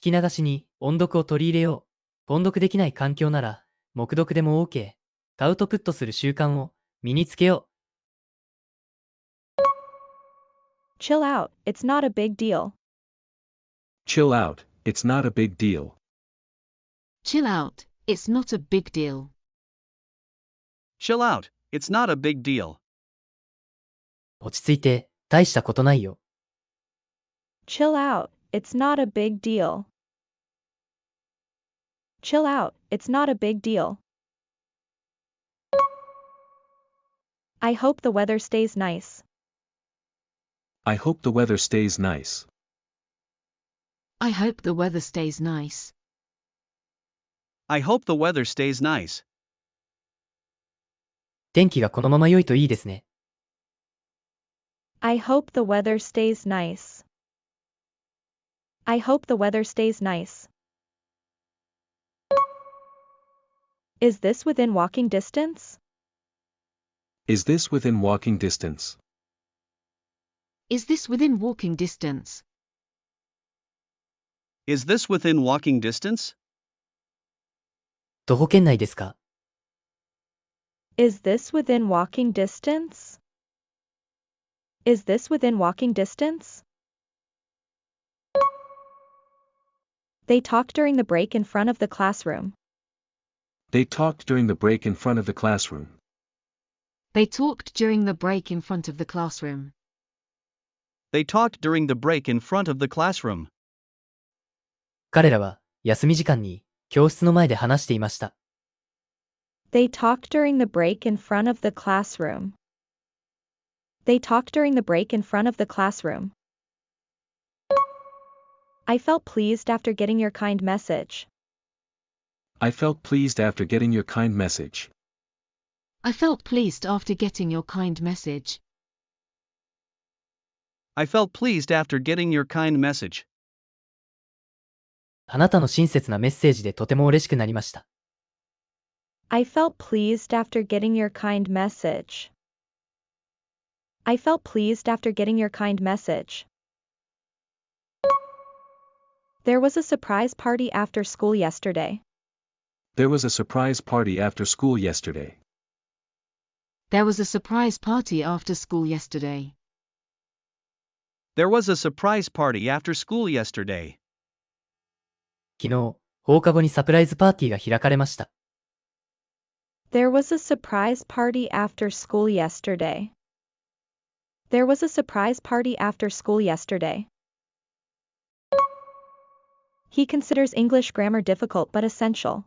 き流しに音読を取り入れよう。音読できない環境なら、黙読でも OK。アウトプットする習慣を身につけよう。Chill out, it's not a big deal. Chill out, it's not a big deal. Chill out, it's not a big deal. Chill out, it's not a big deal. 落ち着いて、大したことないよ。Chill out, it's not a big deal. Chill out, it's not a big deal. I hope the weather stays nice. I hope the weather stays nice. I hope the weather stays nice. I hope the weather stays nice. 天気がこのまま良いといいですね。I hope the weather stays nice. I hope the weather stays nice. Is this within walking distance? Is this within walking distance? Is this within walking distance? Is this within walking distance? 徒歩圏内ですか？ Is this within walking distance? Is this within walking distance? They talked during the break in front of the classroom. They talked during the break in front of the classroom. They talked during the break in front of the classroom. They talked during the break in front of the classroom. 彼らは休み時間に教室の前で話していました。They talked during the break in front of the classroom. They talked during the break in front of the classroom. I felt pleased after getting your kind message. I felt pleased after getting your kind message. I felt pleased after getting your kind message. I felt pleased after getting your kind message. あなたの親切なメッセージでとても嬉しくなりました。I felt pleased after getting your kind message. I felt pleased after getting your kind message. There was a surprise party after school yesterday. There was a surprise party after school yesterday. There was a surprise party after school yesterday. There was a surprise party after school yesterday. 昨日、放課後にサプライズパーティーが開かれました。There was a surprise party after school yesterday. There was a surprise party after school yesterday. He considers English grammar difficult but essential.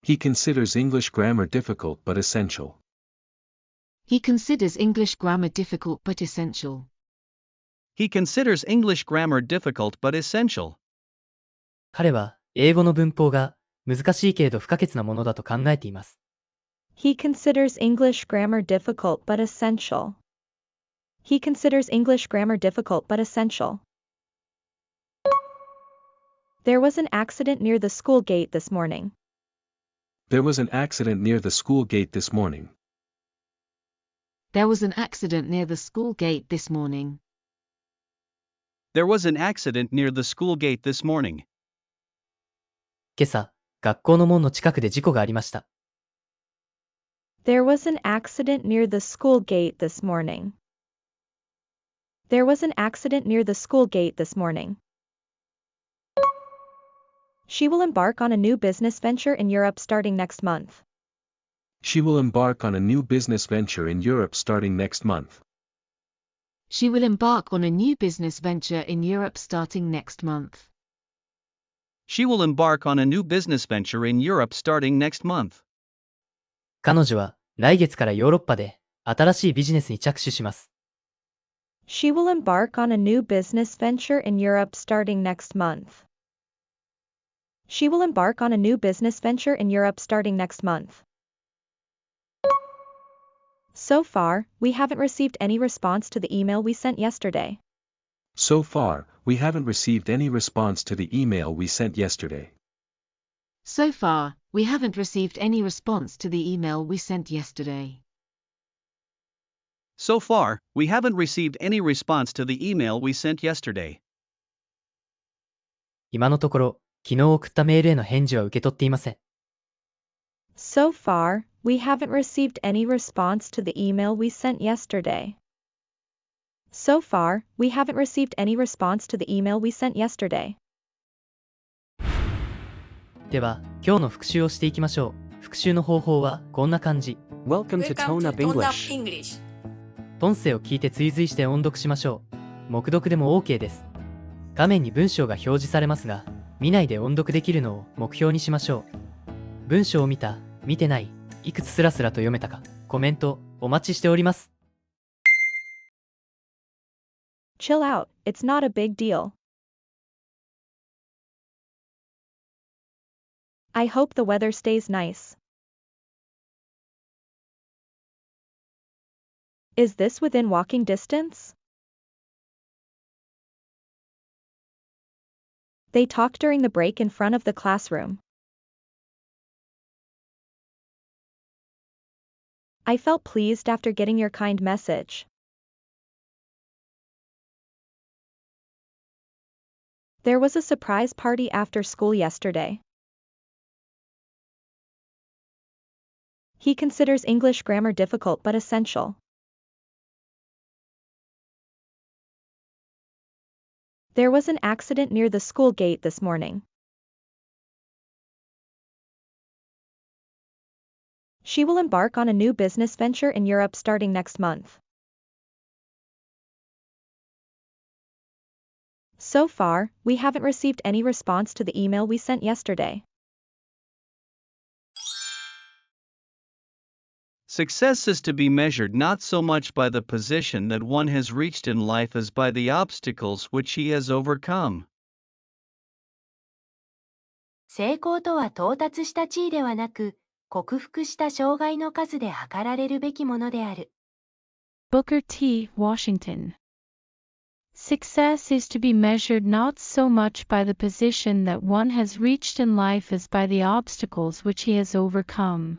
He considers English grammar difficult but essential. He considers English grammar difficult but essential. He considers English grammar difficult but essential. 彼は英語の文法が難しいけれど不可欠なものだと考えています。He considers English grammar difficult but essential. He considers English grammar difficult but essential. There was an accident near the school gate this morning. There was an accident near the school gate this morning. There was an accident near the school gate this morning. There was an accident near the school gate this morning. 今朝、学校の門の近くで事故がありました。There was an accident near the school gate this morning. There was an accident near the school gate this morning. She will embark on a new business venture in Europe starting next month. She will embark on a new business venture in Europe starting next month. She will embark on a new business venture in Europe starting next month. She will embark on a new business venture in Europe starting next month. 彼女は来月からヨーロッパで新しいビジネスに着手します。She will embark on a new business venture in Europe starting next month. She will embark on a new business venture in Europe starting next month. So far, we haven't received any response to the email we sent yesterday. So far, we haven't received any response to the email we sent yesterday. So far, we haven't received any response to the email we sent yesterday. So far, we haven't received any response to the email we sent yesterday. 今のところ、昨日送ったメールへの返事は受け取っていません。So far, we haven't received any response to the email we sent yesterday. So far, we haven't received any response to the email we sent yesterday. では、今日の復習をしていきましょう。復習の方法はこんな感じ。Welcome to Tone Up English. 音声を聞いて追随して音読しましょう。黙読でも OK です。画面に文章が表示されますが、見ないで音読できるのを目標にしましょう。文章を見た、見てない、いくつスラスラと読めたか、コメントお待ちしております。Chill out, it's not a big deal. I hope the weather stays nice. Is this within walking distance? They talked during the break in front of the classroom. I felt pleased after getting your kind message. There was a surprise party after school yesterday. He considers English grammar difficult but essential. There was an accident near the school gate this morning. She will embark on a new business venture in Europe starting next month. So far, we haven't received any response to the email we sent yesterday. Success is to be measured not so much by the position that one has reached in life as by the obstacles which he has overcome. 成功とは到達した地位ではなく、克服した障害の数で測られるべきものである。Booker T. Washington. Success is to be measured not so much by the position that one has reached in life as by the obstacles which he has overcome.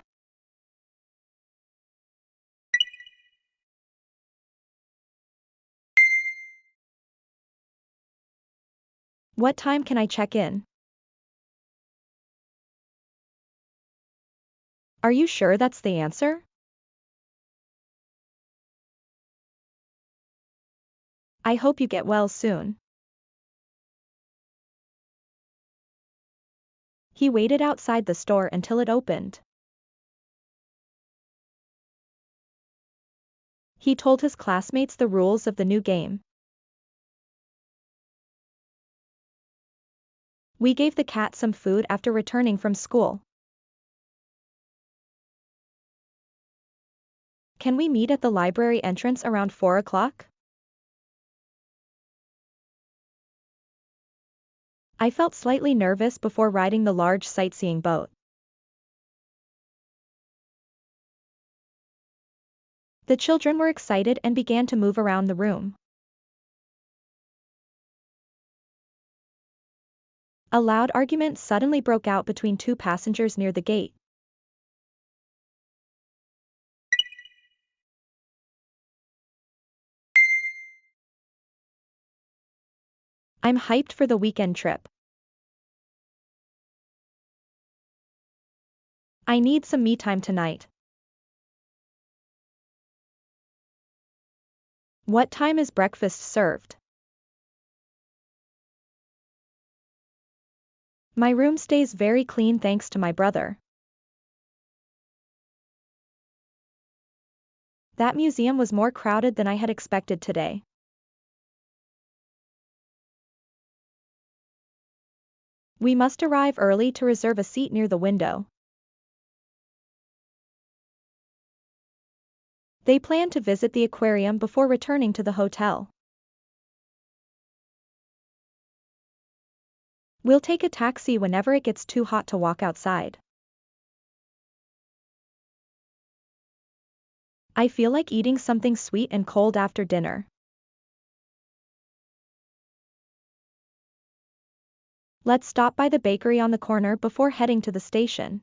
What time can I check in? Are you sure that's the answer? I hope you get well soon. He waited outside the store until it opened. He told his classmates the rules of the new game. We gave the cat some food after returning from school. Can we meet at the library entrance around 4 o'clock? I felt slightly nervous before riding the large sightseeing boat. The children were excited and began to move around the room. A loud argument suddenly broke out between two passengers near the gate. I'm hyped for the weekend trip. I need some me time tonight. What time is breakfast served? My room stays very clean thanks to my brother. That museum was more crowded than I had expected today. We must arrive early to reserve a seat near the window. They plan to visit the aquarium before returning to the hotel. We'll take a taxi whenever it gets too hot to walk outside. I feel like eating something sweet and cold after dinner. Let's stop by the bakery on the corner before heading to the station.